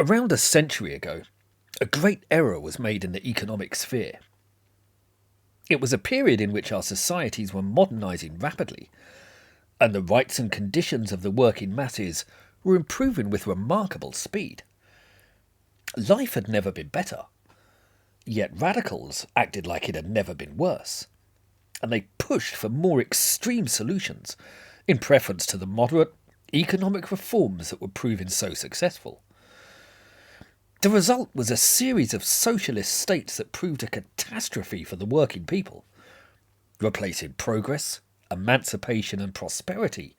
Around a century ago, a great error was made in the economic sphere. It was a period in which our societies were modernising rapidly, and the rights and conditions of the working masses were improving with remarkable speed. Life had never been better, yet radicals acted like it had never been worse, and they pushed for more extreme solutions in preference to the moderate economic reforms that were proving so successful. The result was a series of socialist states that proved a catastrophe for the working people, replacing progress, emancipation, and prosperity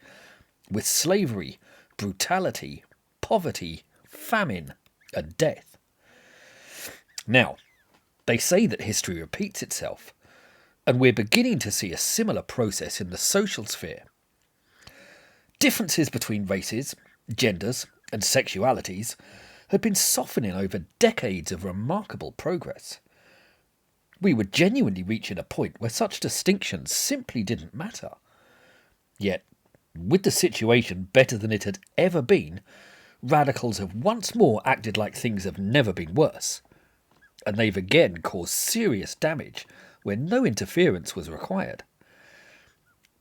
with slavery, brutality, poverty, famine, and death. Now, they say that history repeats itself, and we're beginning to see a similar process in the social sphere. Differences between races, genders, and sexualities had been softening over decades of remarkable progress. We were genuinely reaching a point where such distinctions simply didn't matter. Yet, with the situation better than it had ever been, radicals have once more acted like things have never been worse, and they've again caused serious damage where no interference was required.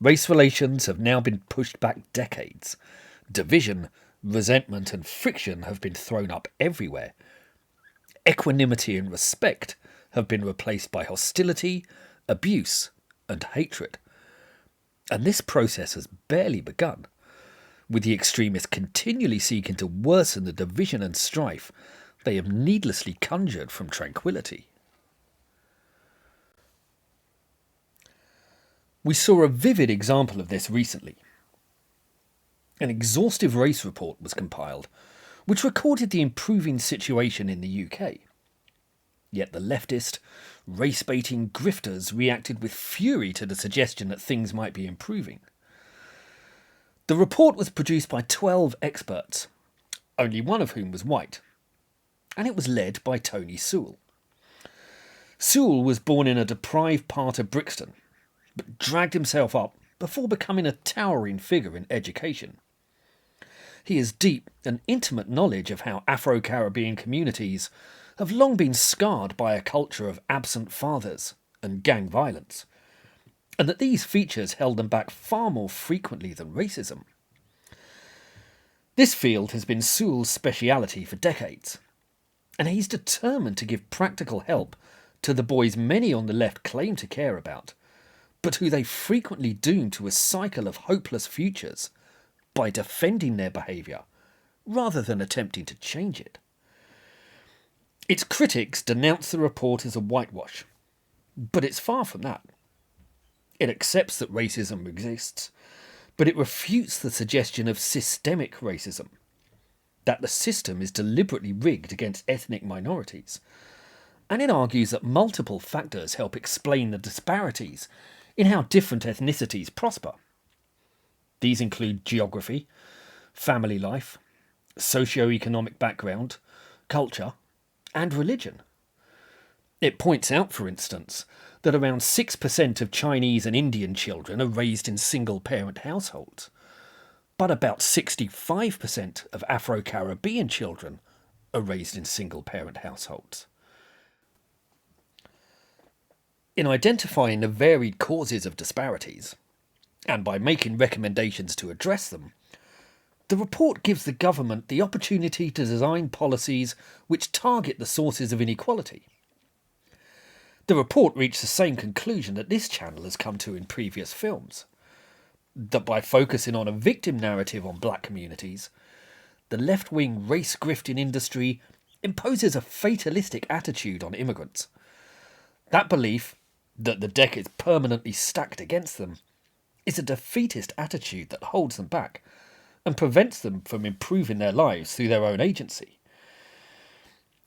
Race relations have now been pushed back decades. Division, resentment, and friction have been thrown up everywhere. Equanimity and respect have been replaced by hostility, abuse, and hatred. And this process has barely begun, with the extremists continually seeking to worsen the division and strife they have needlessly conjured from tranquility. We saw a vivid example of this recently. An exhaustive race report was compiled, which recorded the improving situation in the UK. Yet the leftist, race-baiting grifters reacted with fury to the suggestion that things might be improving. The report was produced by 12 experts, only one of whom was white, and it was led by Tony Sewell. Sewell was born in a deprived part of Brixton, but dragged himself up before becoming a towering figure in education. He has deep and intimate knowledge of how Afro-Caribbean communities have long been scarred by a culture of absent fathers and gang violence, and that these features held them back far more frequently than racism. This field has been Sewell's speciality for decades, and he's determined to give practical help to the boys many on the left claim to care about, but who they frequently doom to a cycle of hopeless futures by defending their behaviour rather than attempting to change it. Its critics denounce the report as a whitewash, but it's far from that. It accepts that racism exists, but it refutes the suggestion of systemic racism, that the system is deliberately rigged against ethnic minorities, and it argues that multiple factors help explain the disparities in how different ethnicities prosper. These include geography, family life, socio-economic background, culture, and religion. It points out, for instance, that around 6% of Chinese and Indian children are raised in single-parent households, but about 65% of Afro-Caribbean children are raised in single-parent households. In identifying the varied causes of disparities, and by making recommendations to address them, the report gives the government the opportunity to design policies which target the sources of inequality. The report reached the same conclusion that this channel has come to in previous films, that by focusing on a victim narrative on black communities, the left-wing race-grifting industry imposes a fatalistic attitude on immigrants. That belief, that the deck is permanently stacked against them, is a defeatist attitude that holds them back and prevents them from improving their lives through their own agency.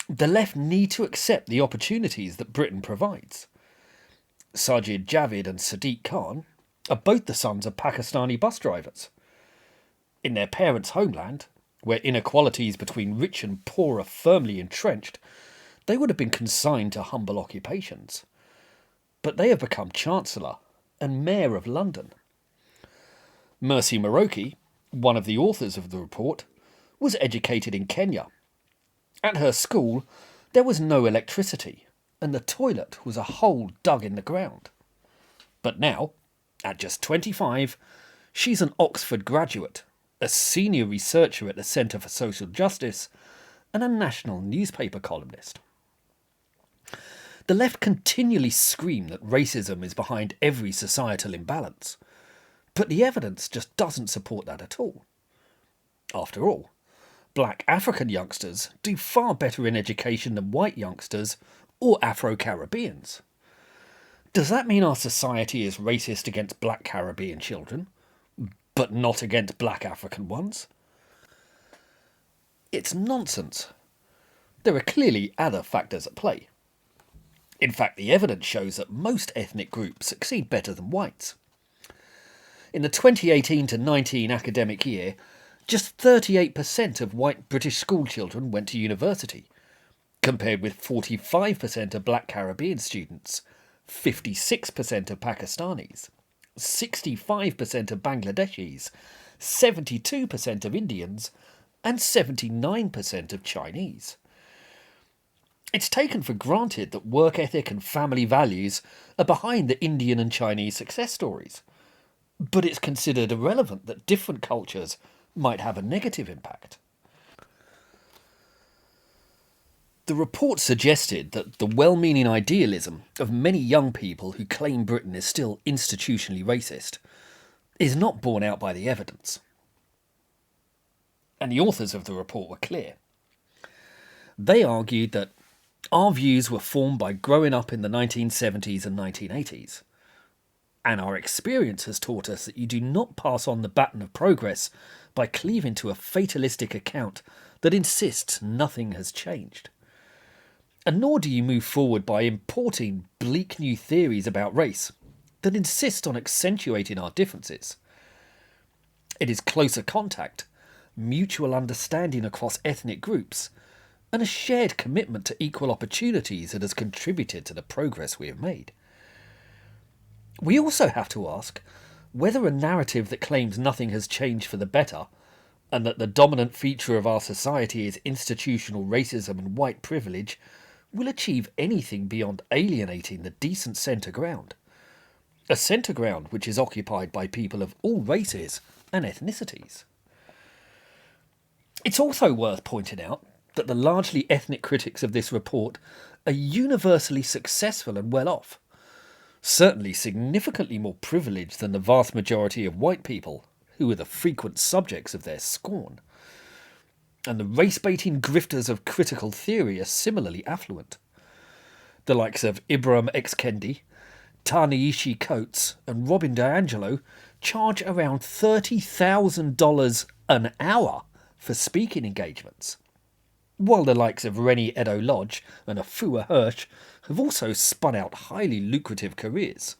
The left need to accept the opportunities that Britain provides. Sajid Javid and Sadiq Khan are both the sons of Pakistani bus drivers. In their parents' homeland, where inequalities between rich and poor are firmly entrenched, they would have been consigned to humble occupations. But they have become Chancellor and Mayor of London. Mercy Moroki, one of the authors of the report, was educated in Kenya. At her school, there was no electricity, and the toilet was a hole dug in the ground. But now, at just 25, she's an Oxford graduate, a senior researcher at the Centre for Social Justice, and a national newspaper columnist. The left continually scream that racism is behind every societal imbalance, but the evidence just doesn't support that at all. After all, black African youngsters do far better in education than white youngsters or Afro-Caribbeans. Does that mean our society is racist against black Caribbean children, but not against black African ones? It's nonsense. There are clearly other factors at play. In fact, the evidence shows that most ethnic groups succeed better than whites. In the 2018 to 19 academic year, just 38% of white British schoolchildren went to university, compared with 45% of black Caribbean students, 56% of Pakistanis, 65% of Bangladeshis, 72% of Indians, and 79% of Chinese. It's taken for granted that work ethic and family values are behind the Indian and Chinese success stories, but it's considered irrelevant that different cultures might have a negative impact. The report suggested that the well-meaning idealism of many young people who claim Britain is still institutionally racist is not borne out by the evidence. And the authors of the report were clear. They argued that our views were formed by growing up in the 1970s and 1980s, and our experience has taught us that you do not pass on the baton of progress by cleaving to a fatalistic account that insists nothing has changed. And nor do you move forward by importing bleak new theories about race that insist on accentuating our differences. It is closer contact, mutual understanding across ethnic groups, and a shared commitment to equal opportunities that has contributed to the progress we have made. We also have to ask whether a narrative that claims nothing has changed for the better, and that the dominant feature of our society is institutional racism and white privilege, will achieve anything beyond alienating the decent centre ground. A centre ground which is occupied by people of all races and ethnicities. It's also worth pointing out that the largely ethnic critics of this report are universally successful and well off, certainly significantly more privileged than the vast majority of white people, who are the frequent subjects of their scorn. And the race-baiting grifters of critical theory are similarly affluent. The likes of Ibram X. Kendi, Ta-Nehisi Coates and Robin DiAngelo charge around $30,000 an hour for speaking engagements, while the likes of Rennie Edo-Lodge and Afua Hirsch have also spun out highly lucrative careers.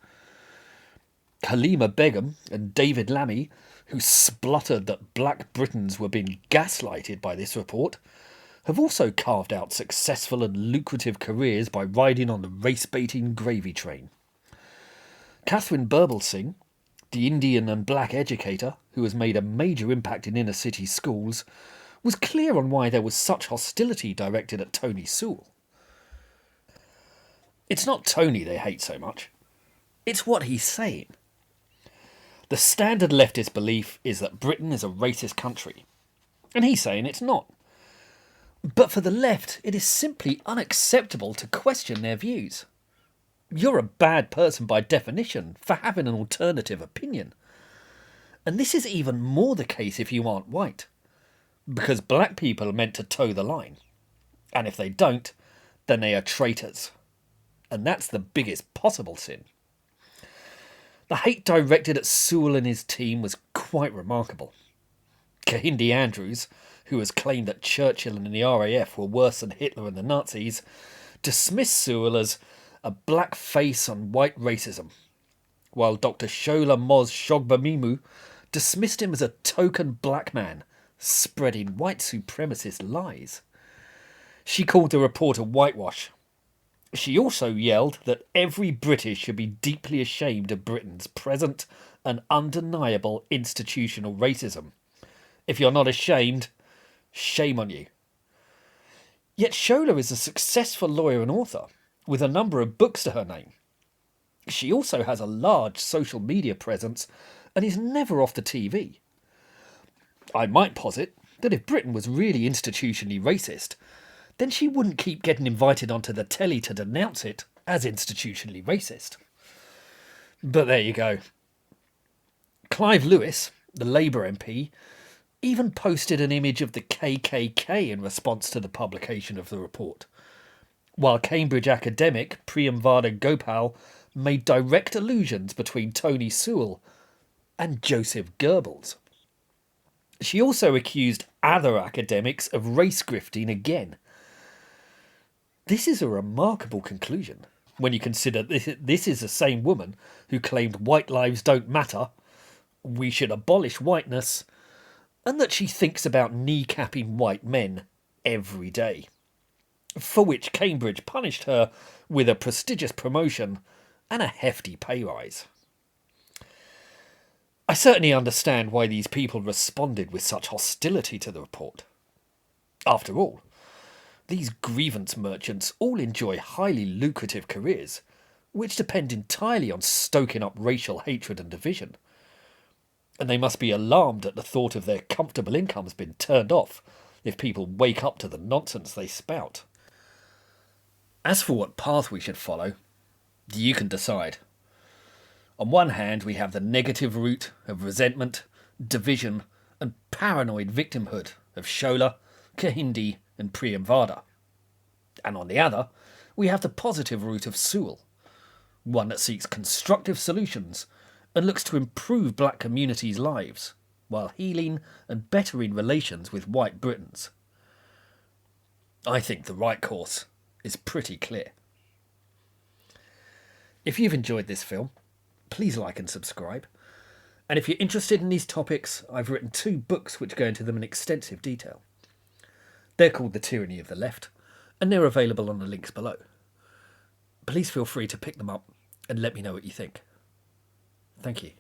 Halima Begum and David Lammy, who spluttered that black Britons were being gaslighted by this report, have also carved out successful and lucrative careers by riding on the race-baiting gravy train. Catherine Birbal-Singh, the Indian and black educator who has made a major impact in inner city schools, was clear on why there was such hostility directed at Tony Sewell. It's not Tony they hate so much. It's what he's saying. The standard leftist belief is that Britain is a racist country, and he's saying it's not. But for the left, it is simply unacceptable to question their views. You're a bad person by definition for having an alternative opinion. And this is even more the case if you aren't white, because black people are meant to toe the line. And if they don't, then they are traitors. And that's the biggest possible sin. The hate directed at Sewell and his team was quite remarkable. Kahindi Andrews, who has claimed that Churchill and the RAF were worse than Hitler and the Nazis, dismissed Sewell as a black face on white racism, while Dr. Shola Moz Shogbamimu dismissed him as a token black man spreading white supremacist lies. She called the report a whitewash. She also yelled that every British should be deeply ashamed of Britain's present and undeniable institutional racism. If you're not ashamed, shame on you. Yet Shola is a successful lawyer and author, with a number of books to her name. She also has a large social media presence and is never off the TV. I might posit that if Britain was really institutionally racist, then she wouldn't keep getting invited onto the telly to denounce it as institutionally racist. But there you go. Clive Lewis, the Labour MP, even posted an image of the KKK in response to the publication of the report, while Cambridge academic Priyamvada Gopal made direct allusions between Tony Sewell and Joseph Goebbels. She also accused other academics of race grifting again. This is a remarkable conclusion when you consider this is the same woman who claimed white lives don't matter, we should abolish whiteness, and that she thinks about kneecapping white men every day, for which Cambridge punished her with a prestigious promotion and a hefty pay rise. I certainly understand why these people responded with such hostility to the report. After all, these grievance merchants all enjoy highly lucrative careers, which depend entirely on stoking up racial hatred and division. And they must be alarmed at the thought of their comfortable incomes being turned off if people wake up to the nonsense they spout. As for what path we should follow, you can decide. On one hand, we have the negative route of resentment, division, and paranoid victimhood of Shola, Kahindi, and Priyamvada. And on the other, we have the positive route of Sewell, one that seeks constructive solutions and looks to improve black communities' lives, while healing and bettering relations with white Britons. I think the right course is pretty clear. If you've enjoyed this film, please like and subscribe. And if you're interested in these topics, I've written 2 books which go into them in extensive detail. They're called The Tyranny of the Left, and they're available on the links below. Please feel free to pick them up and let me know what you think. Thank you.